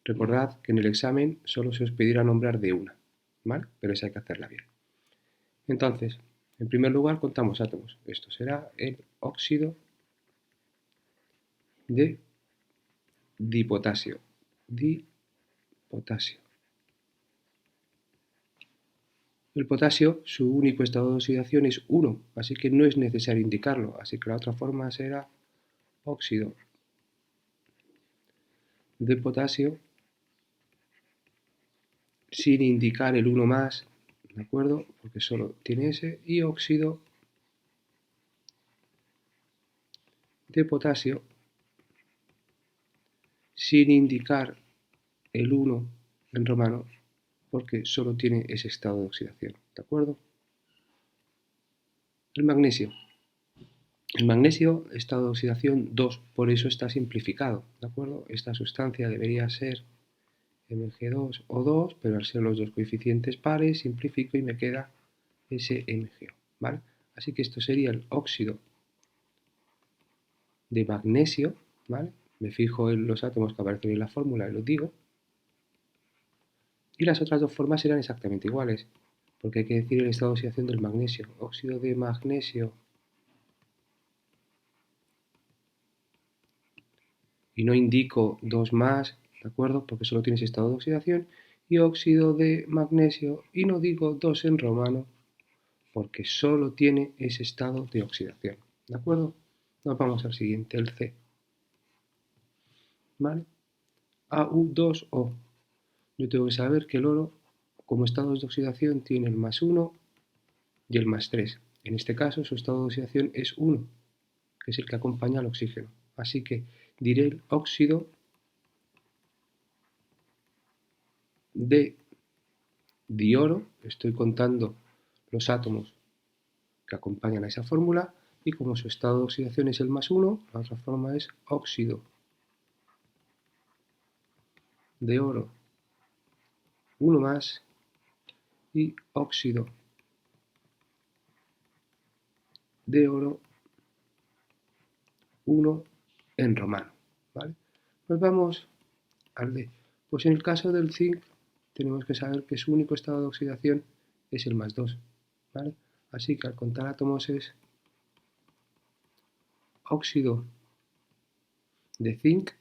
Recordad que en el examen solo se os pedirá nombrar de una, ¿vale? Pero esa hay que hacerla bien. Entonces, en primer lugar contamos átomos. Esto será el óxido de dipotasio. Dipotasio. El potasio, su único estado de oxidación es 1, así que no es necesario indicarlo. Así que la otra forma será óxido de potasio sin indicar el 1 más, ¿de acuerdo? Porque solo tiene ese, y óxido de potasio sin indicar el 1 en romano, porque solo tiene ese estado de oxidación, ¿de acuerdo? El magnesio. El magnesio, estado de oxidación 2, por eso está simplificado, ¿de acuerdo? Esta sustancia debería ser Mg2O2, pero al ser los dos coeficientes pares, simplifico y me queda SMgO, ¿vale? Así que esto sería el óxido de magnesio, ¿vale? Me fijo en los átomos que aparecen en la fórmula y los digo. Y las otras dos formas serán exactamente iguales, porque hay que decir el estado de oxidación del magnesio. Óxido de magnesio y no indico 2 más, ¿de acuerdo? Porque solo tiene ese estado de oxidación. Y óxido de magnesio y no digo 2 en romano, porque solo tiene ese estado de oxidación, ¿de acuerdo? Nos vamos al siguiente, el C, ¿vale? Au2O. Yo tengo que saber que el oro, como estados de oxidación, tiene el +1 y el +3. En este caso, su estado de oxidación es 1, que es el que acompaña al oxígeno. Así que diré el óxido de dioro. Estoy contando los átomos que acompañan a esa fórmula, y como su estado de oxidación es el +1, la otra forma es óxido de oro 1 más y óxido de oro 1 en romano, ¿vale? Pues vamos al D. Pues en el caso del zinc tenemos que saber que su único estado de oxidación es el +2, ¿vale? Así que al contar átomos es óxido de zinc,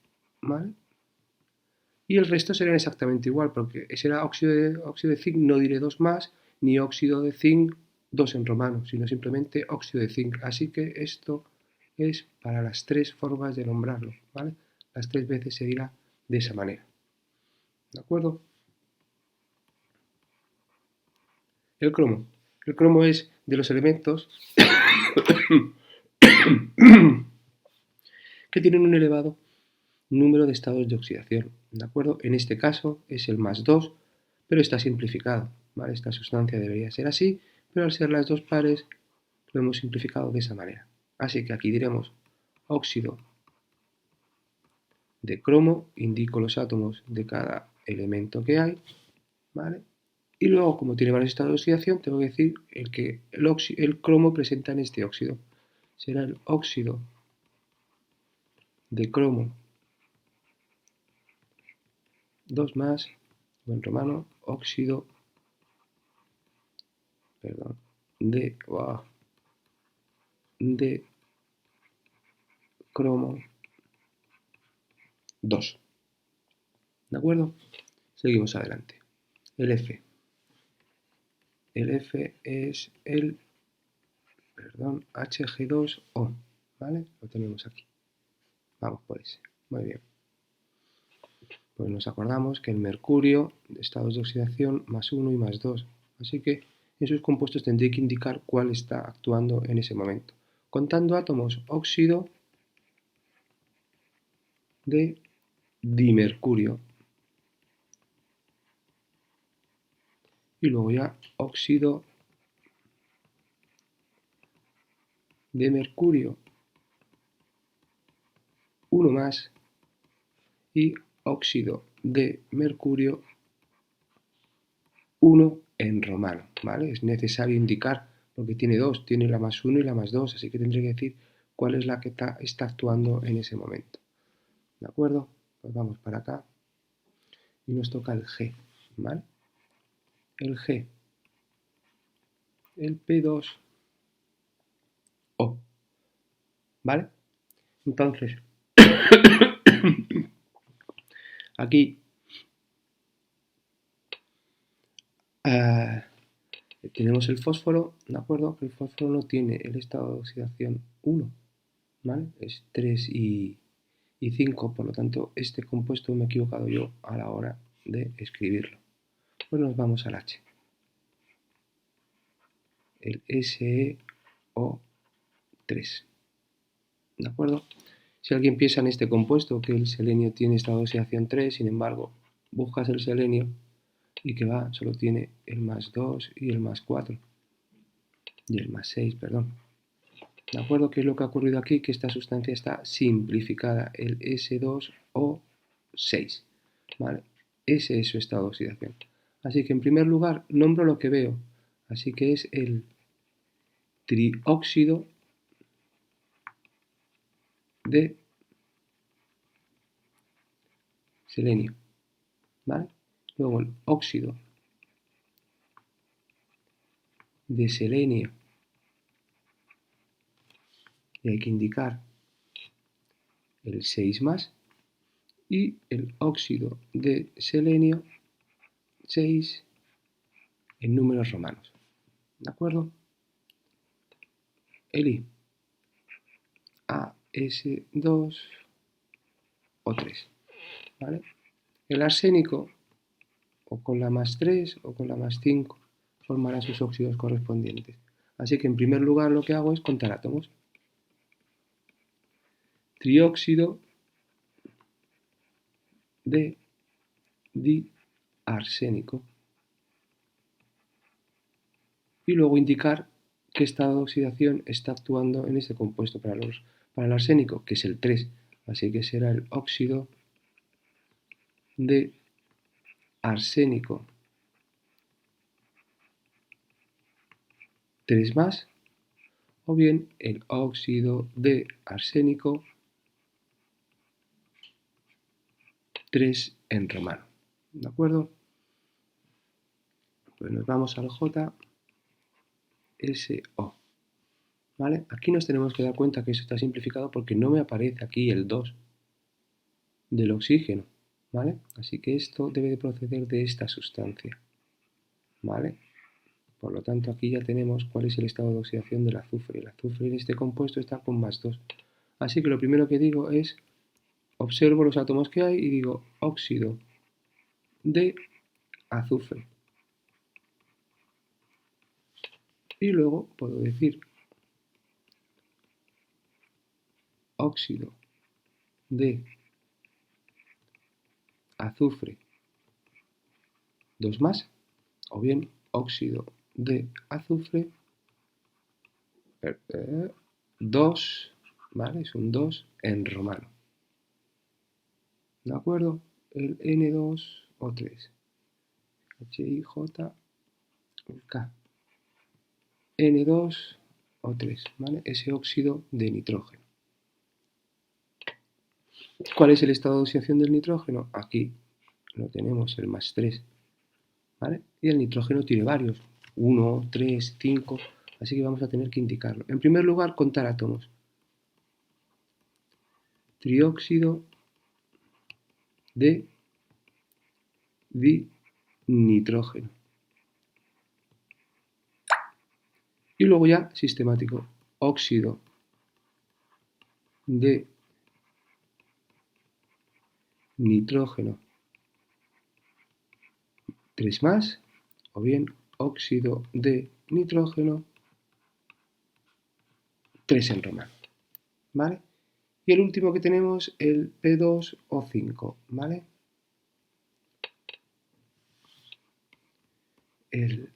¿vale? Y el resto serán exactamente igual, porque será óxido de zinc, no diré 2 más, ni óxido de zinc 2 en romano, sino simplemente óxido de zinc. Así que esto es para las tres formas de nombrarlo, ¿vale? Las tres veces se dirá de esa manera, ¿de acuerdo? El cromo. El cromo es de los elementos que tienen un elevado número de estados de oxidación, ¿de acuerdo? En este caso es el +2, pero está simplificado, ¿vale? Esta sustancia debería ser así, pero al ser las dos pares lo hemos simplificado de esa manera. Así que aquí diremos óxido de cromo, indico los átomos de cada elemento que hay, ¿vale? Y luego, como tiene varios estados de oxidación, tengo que decir el que el cromo presenta en este óxido. Será el óxido de cromo 2 más, o en romano, óxido, perdón, de cromo 2. ¿De acuerdo? Seguimos adelante. El F. El F es el, perdón, Hg2O, ¿vale? Lo tenemos aquí. Vamos por ese. Muy bien. Pues nos acordamos que el mercurio, estados de oxidación +1 y +2. Así que en sus compuestos tendré que indicar cuál está actuando en ese momento. Contando átomos, óxido de dimercurio. Y luego ya óxido de mercurio 1 más y óxido de mercurio 1 en romano, ¿vale? Es necesario indicar, porque tiene dos, tiene la +1 y la +2, así que tendré que decir cuál es la que está actuando en ese momento. ¿De acuerdo? Pues vamos para acá. y nos toca el G, ¿vale? El G, el P2O, ¿vale? Entonces, aquí tenemos el fósforo, ¿de acuerdo? El fósforo no tiene el estado de oxidación 1, ¿vale? Es 3 y 5, por lo tanto, este compuesto me he equivocado yo a la hora de escribirlo. Pues nos vamos al H. El SeO3, ¿de acuerdo? Si alguien piensa en este compuesto que el selenio tiene estado de oxidación 3, sin embargo, buscas el selenio y que va, solo tiene el más 2 y el más 4. Y el más 6, perdón. ¿De acuerdo? ¿Qué es lo que ha ocurrido aquí? Que esta sustancia está simplificada, el S2O6. ¿Vale? Ese es su estado de oxidación. Así que en primer lugar nombro lo que veo. Así que es el trióxido de selenio. ¿Vale? Luego el óxido de selenio. Y hay que indicar el 6 más. Y el óxido de selenio 6 en números romanos. ¿De acuerdo? El I. AS2O3. ¿Vale? El arsénico, o con la más 3 o con la más 5, formará sus óxidos correspondientes. Así que en primer lugar lo que hago es contar átomos. Trióxido de diarsénico. Y luego indicar qué estado de oxidación está actuando en este compuesto para el arsénico, que es el 3. Así que será el óxido de arsénico 3 más, o bien el óxido de arsénico 3 en romano. ¿De acuerdo? Pues nos vamos al JSO. ¿Vale? Aquí nos tenemos que dar cuenta que eso está simplificado porque no me aparece aquí el 2 del oxígeno. ¿Vale? Así que esto debe de proceder de esta sustancia. ¿Vale? Por lo tanto, aquí ya tenemos cuál es el estado de oxidación del azufre. El azufre en este compuesto está con más 2. Así que lo primero que digo es, observo los átomos que hay y digo óxido de azufre. Y luego puedo decir óxido de azufre 2 más, o bien óxido de azufre 2, ¿vale? Es un 2 en romano. ¿De acuerdo? El N2O3. HIJK. N2O3, ¿vale? Ese óxido de nitrógeno. ¿Cuál es el estado de oxidación del nitrógeno? Aquí lo tenemos, el más 3, ¿vale? Y el nitrógeno tiene varios, 1, 3, 5, así que vamos a tener que indicarlo. En primer lugar, contar átomos. Trióxido de dinitrógeno. Y luego ya, sistemático, óxido de nitrógeno 3 más, o bien óxido de nitrógeno 3 en romano, ¿vale? Y el último que tenemos, el P2O5, ¿vale? El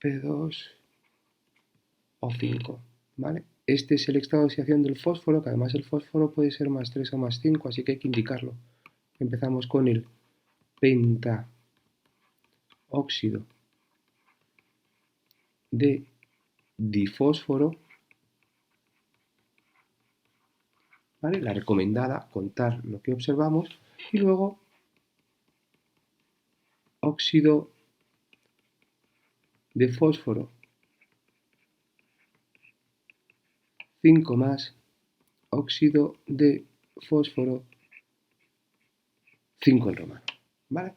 P2O5, ¿vale? Este es el estado de oxidación del fósforo, que además el fósforo puede ser más 3 o más 5, así que hay que indicarlo. Empezamos con el pentaóxido de difósforo, ¿vale? La recomendada, contar lo que observamos, y luego óxido de fósforo 5 más óxido de fósforo 5 en romano, ¿vale?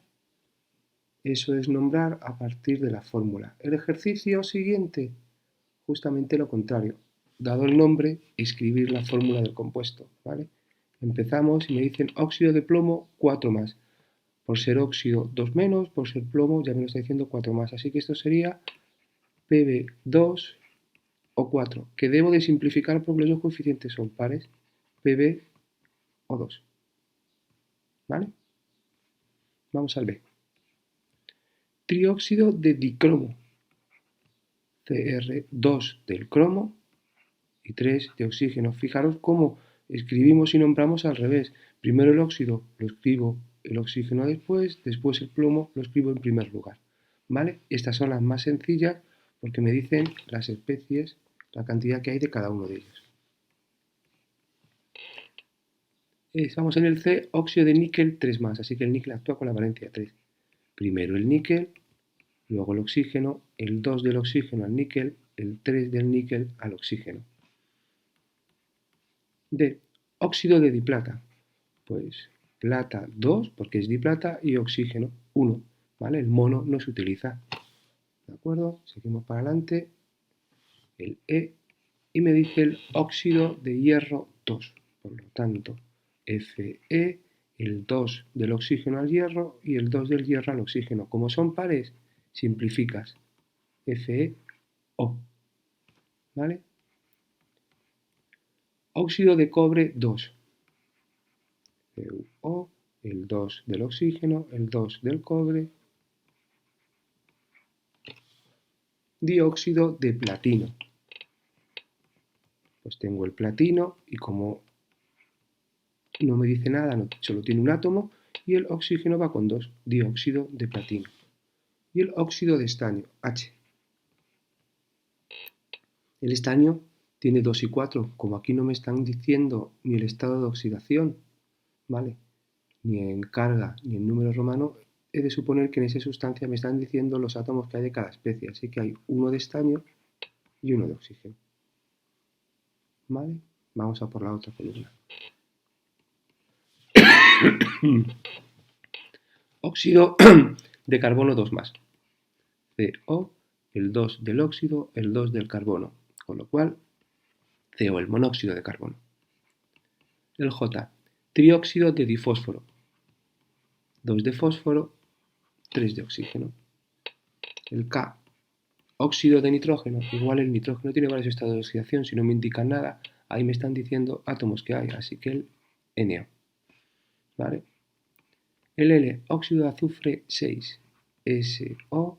Eso es nombrar a partir de la fórmula. El ejercicio siguiente, justamente lo contrario. Dado el nombre, escribir la fórmula del compuesto, ¿vale? Empezamos y me dicen óxido de plomo 4 más. Por ser óxido 2 menos, por ser plomo ya me lo está diciendo 4 más. Así que esto sería Pb2 o 4, que debo de simplificar porque los dos coeficientes son pares, Pb o 2. ¿Vale? Vamos al B. Trióxido de dicromo, Cr2 del cromo y 3 de oxígeno. Fijaros cómo escribimos y nombramos al revés. Primero el óxido lo escribo el oxígeno después el plomo lo escribo en primer lugar. ¿Vale? Estas son las más sencillas porque me dicen las especies, la cantidad que hay de cada uno de ellos. Estamos en el C, óxido de níquel 3 más, así que el níquel actúa con la valencia 3. Primero el níquel, luego el oxígeno, el 2 del oxígeno al níquel, el 3 del níquel al oxígeno. D, óxido de diplata. Pues plata 2, porque es diplata, y oxígeno 1, ¿vale? El mono no se utiliza. ¿De acuerdo? Seguimos para adelante. El E, y me dice el óxido de hierro 2. Por lo tanto, Fe, el 2 del oxígeno al hierro y el 2 del hierro al oxígeno. Como son pares, simplificas. FeO. ¿Vale? Óxido de cobre 2. CuO, el 2 del oxígeno, el 2 del cobre. Dióxido de platino. Pues tengo el platino y como no me dice nada, solo tiene un átomo, y el oxígeno va con 2, dióxido de platino. Y el óxido de estaño, H. El estaño tiene 2 y 4, como aquí no me están diciendo ni el estado de oxidación, ¿vale? Ni en carga ni en número romano, he de suponer que en esa sustancia me están diciendo los átomos que hay de cada especie, así que hay uno de estaño y uno de oxígeno. ¿Vale? Vamos a por la otra columna. Óxido de carbono 2 más. CO, el 2 del óxido, el 2 del carbono, con lo cual CO, el monóxido de carbono. El J, trióxido de difósforo, 2 de fósforo, 3 de oxígeno. El K, óxido de nitrógeno, igual el nitrógeno tiene varios estados de oxidación, si no me indican nada, ahí me están diciendo átomos que hay, así que el NO. ¿Vale? El L, óxido de azufre 6, SO,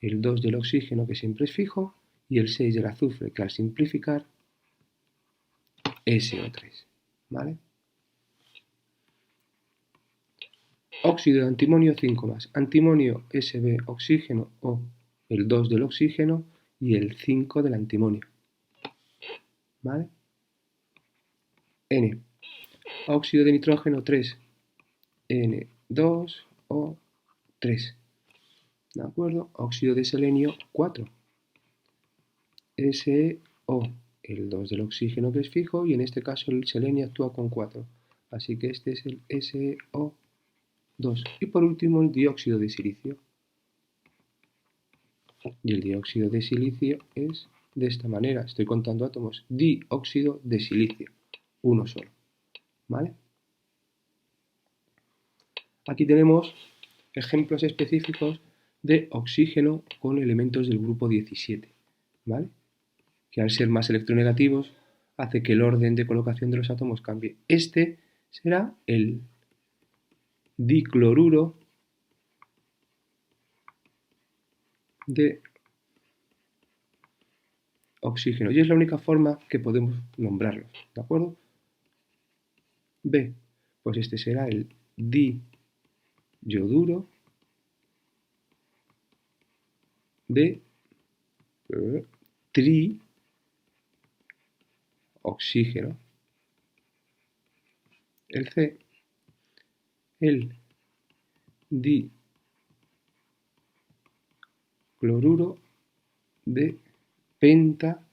el 2 del oxígeno que siempre es fijo, y el 6 del azufre que al simplificar, SO3. ¿Vale? Óxido de antimonio 5 más. Antimonio Sb, oxígeno O, el 2 del oxígeno y el 5 del antimonio. ¿Vale? N. Óxido de nitrógeno 3. N2O3. ¿De acuerdo? Óxido de selenio 4. SeO, el 2 del oxígeno que es fijo y en este caso el selenio actúa con 4. Así que este es el SeO2. Y por último el dióxido de silicio. Y el dióxido de silicio es de esta manera. Estoy contando átomos. Dióxido de silicio. Uno solo. ¿Vale? Aquí tenemos ejemplos específicos de oxígeno con elementos del grupo 17. ¿Vale? Que al ser más electronegativos hace que el orden de colocación de los átomos cambie. Este será el dicloruro de oxígeno. Y es la única forma que podemos nombrarlos. ¿De acuerdo? B, pues este será el diyoduro de trioxígeno. El C, el cloruro de penta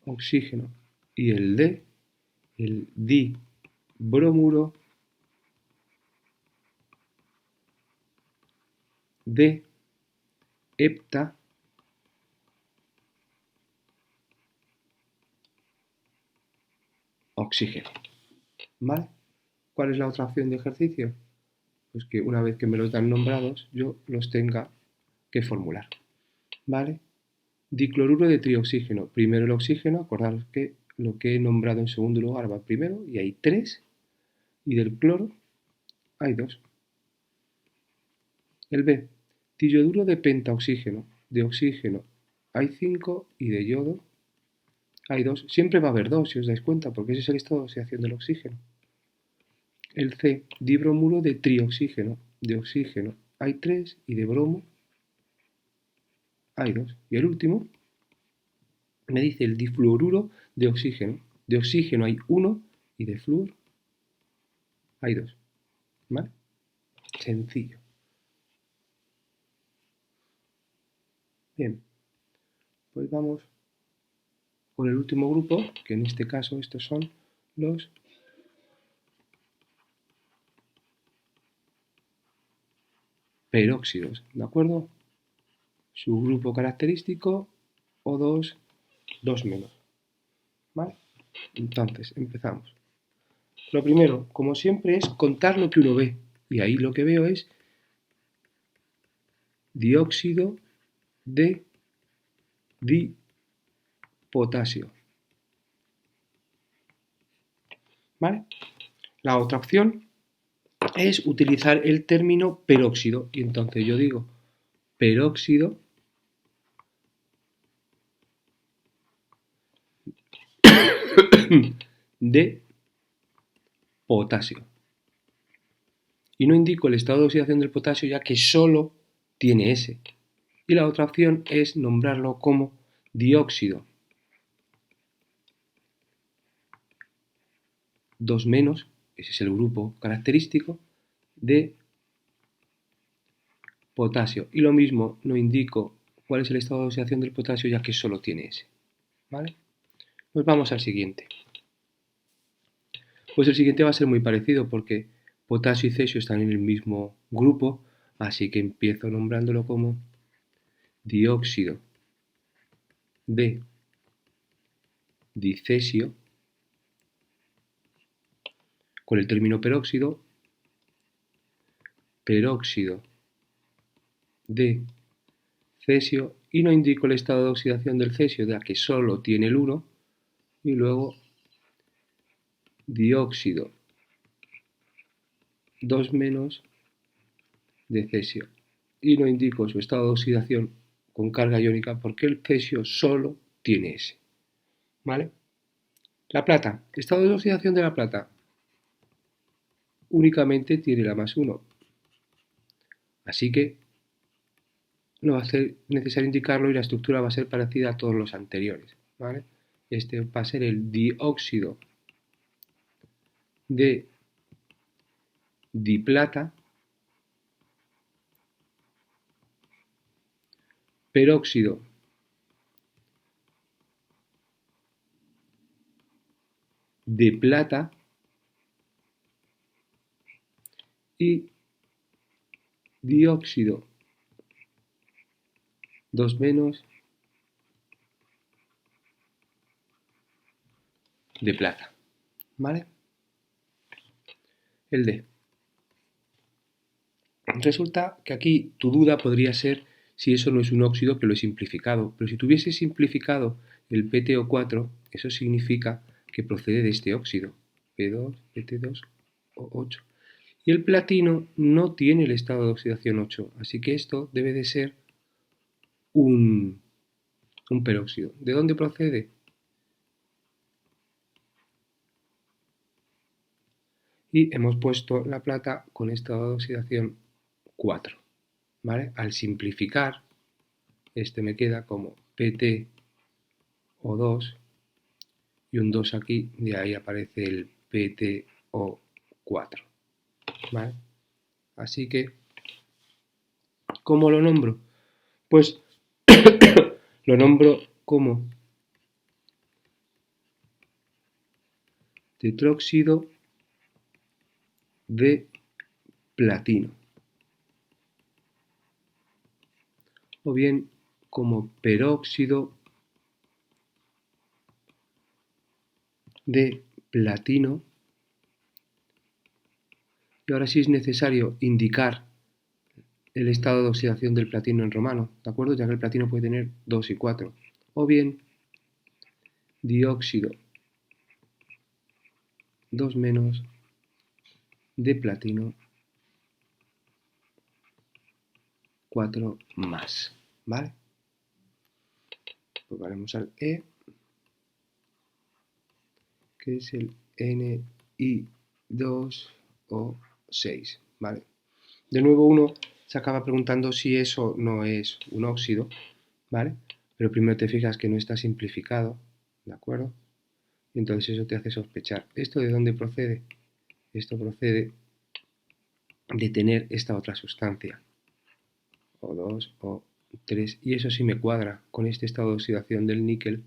oxígeno y el D, el dibromuro de hepta oxígeno. ¿Vale? ¿Cuál es la otra opción de ejercicio? Pues que una vez que me los dan nombrados, yo los tenga que formular. ¿Vale? Dicloruro de trioxígeno. Primero el oxígeno, acordaros que lo que he nombrado en segundo lugar va primero, y hay 3, y del cloro hay 2. El B, tilloduro de pentaoxígeno. De oxígeno hay 5 y de yodo hay 2. Siempre va a haber 2, si os dais cuenta, porque ese es el estado de oxidación del oxígeno. El C, dibromuro de trioxígeno. De oxígeno hay 3 y de bromo hay 2. Y el último me dice el difluoruro de oxígeno. De oxígeno hay 1 y de flúor hay 2. ¿Vale? Sencillo. Bien, pues vamos con el último grupo, que en este caso estos son los peróxidos, ¿de acuerdo? Su grupo característico O2, 2 menos. ¿Vale? Entonces, empezamos. Lo primero, como siempre, es contar lo que uno ve. Y ahí lo que veo es dióxido de dipotasio. ¿Vale? La otra opción es utilizar el término peróxido. Y entonces yo digo peróxido de potasio. Y no indico el estado de oxidación del potasio ya que solo tiene S. Y la otra opción es nombrarlo como dióxido 2 menos, ese es el grupo característico, de potasio. Y lo mismo, no indico cuál es el estado de oxidación del potasio ya que solo tiene S. ¿Vale? Pues vamos al siguiente. Pues el siguiente va a ser muy parecido porque potasio y cesio están en el mismo grupo, así que empiezo nombrándolo como dióxido de dicesio con el término peróxido, peróxido de cesio, y no indico el estado de oxidación del cesio ya que solo tiene el 1, y luego dióxido 2 menos de cesio, y no indico su estado de oxidación con carga iónica porque el cesio solo tiene S. ¿Vale? La plata, estado de oxidación de la plata, únicamente tiene la más 1, así que no va a ser necesario indicarlo y la estructura va a ser parecida a todos los anteriores. ¿Vale? Este va a ser el dióxido de diplata, peróxido de plata y dióxido 2 menos de plata. ¿Vale? El D. Resulta que aquí tu duda podría ser si eso no es un óxido que lo he simplificado, pero si tuviese simplificado el PtO4, eso significa que procede de este óxido, P2, PT2O8. Y el platino no tiene el estado de oxidación 8, así que esto debe de ser un peróxido. ¿De dónde procede? Y hemos puesto la plata con estado de oxidación 4. ¿Vale? Al simplificar, este me queda como PtO2 y un 2 aquí, de ahí aparece el PtO4. ¿Vale? Así que, ¿cómo lo nombro? Pues lo nombro como tetróxido de platino. O bien como peróxido de platino. Y ahora sí es necesario indicar el estado de oxidación del platino en romano, ¿de acuerdo? Ya que el platino puede tener 2 y 4. O bien dióxido 2 menos de platino 4 más, ¿vale? Pues vamos al E, que es el Ni2O6, ¿vale? De nuevo uno se acaba preguntando si eso no es un óxido, ¿vale? Pero primero te fijas que no está simplificado, ¿de acuerdo? Y entonces eso te hace sospechar. ¿Esto de dónde procede? Esto procede de tener esta otra sustancia, O2, O3, y eso sí me cuadra con este estado de oxidación del níquel,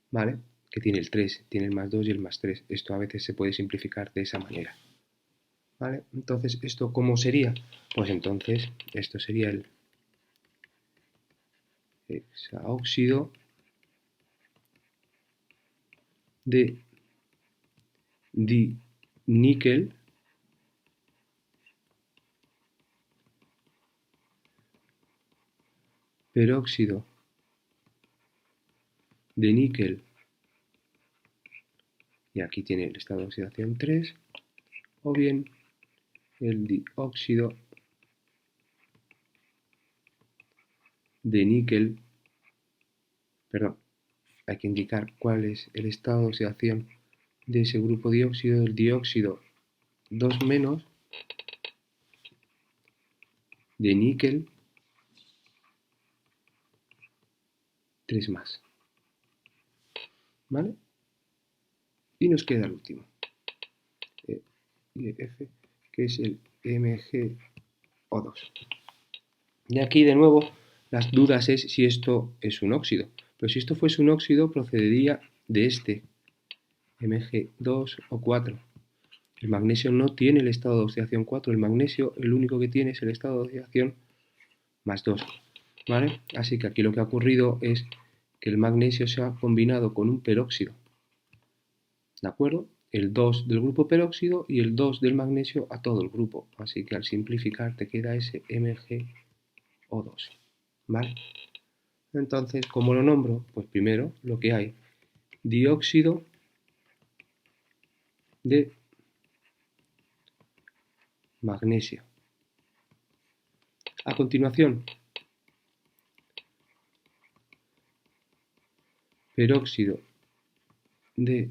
¿vale? Que tiene el 3, tiene el más 2 y el más 3. Esto a veces se puede simplificar de esa manera, ¿vale? Entonces, ¿esto cómo sería? Pues entonces, esto sería el hexaóxido de diníquel peróxido de níquel, y aquí tiene el estado de oxidación 3, o bien el dióxido de níquel, perdón, hay que indicar cuál es el estado de oxidación de ese grupo dióxido, del dióxido 2 menos de níquel 3 más, ¿vale? Y nos queda el último, F, que es el MgO2. Y aquí de nuevo las dudas es si esto es un óxido, pero si esto fuese un óxido procedería de este Mg2 o 4. El magnesio no tiene el estado de oxidación 4, el magnesio el único que tiene es el estado de oxidación más 2, ¿vale? Así que aquí lo que ha ocurrido es que el magnesio se ha combinado con un peróxido, ¿de acuerdo? El 2 del grupo peróxido y el 2 del magnesio a todo el grupo, así que al simplificar te queda ese MgO2, ¿vale? Entonces, ¿cómo lo nombro? Pues primero lo que hay, dióxido de magnesio. A continuación, peróxido de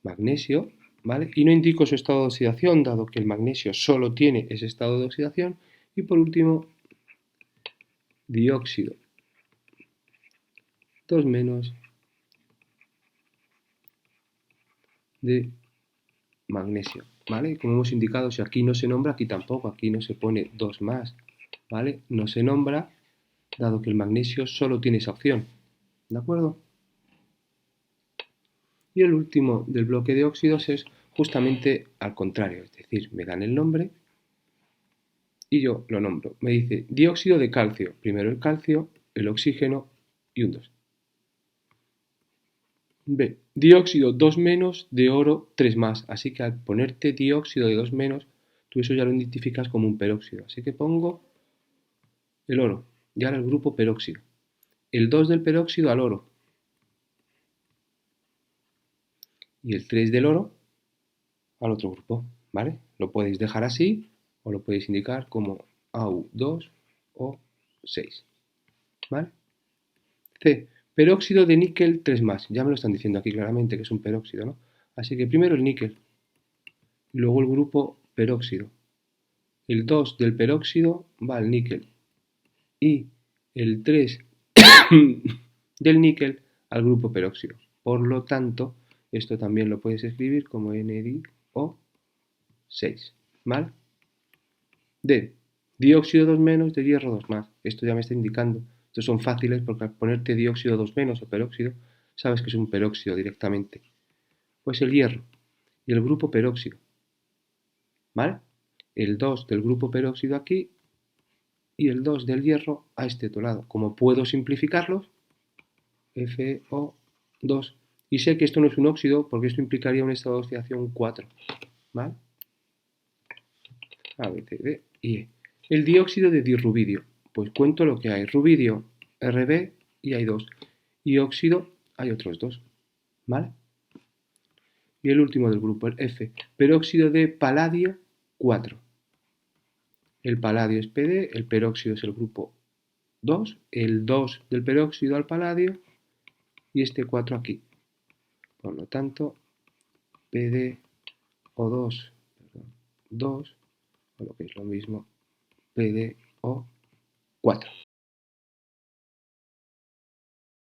magnesio, ¿vale? Y no indico su estado de oxidación, dado que el magnesio solo tiene ese estado de oxidación. Y por último, dióxido 2 menos de magnesio, ¿vale? Como hemos indicado, si aquí no se nombra, aquí tampoco, aquí no se pone 2 más, ¿vale? No se nombra, dado que el magnesio solo tiene esa opción, ¿de acuerdo? Y el último del bloque de óxidos es justamente al contrario, es decir, me dan el nombre y yo lo nombro. Me dice dióxido de calcio, primero el calcio, el oxígeno y un 2. B, dióxido 2 menos de oro 3 más, así que al ponerte dióxido de 2 menos, tú eso ya lo identificas como un peróxido, así que pongo el oro, y ahora el grupo peróxido. El 2 del peróxido al oro, y el 3 del oro al otro grupo, ¿vale? Lo podéis dejar así, o lo podéis indicar como AU2 o 6, ¿vale? C, peróxido de níquel 3 más, ya me lo están diciendo aquí claramente que es un peróxido, ¿no? Así que primero el níquel, y luego el grupo peróxido. El 2 del peróxido va al níquel y el 3 del níquel al grupo peróxido. Por lo tanto, esto también lo puedes escribir como NiO 6, ¿vale? D, dióxido 2 menos de hierro 2 más. Esto ya me está indicando. Estos son fáciles porque al ponerte dióxido 2 menos o peróxido, sabes que es un peróxido directamente. Pues el hierro y el grupo peróxido, ¿vale? El 2 del grupo peróxido aquí y el 2 del hierro a este otro lado. Como puedo simplificarlos, FO2. Y sé que esto no es un óxido porque esto implicaría un estado de oxidación 4, ¿vale? A, B, C, D y E. El dióxido de dirrubidio. Pues cuento lo que hay. Rubidio, Rb y hay 2. Y óxido hay otros 2, ¿vale? Y el último del grupo, el F. Peróxido de paladio 4. El paladio es Pd, el peróxido es el grupo 2, el 2 del peróxido al paladio y este 4 aquí. Por lo tanto, PdO2, 2, o lo que es lo mismo, PdO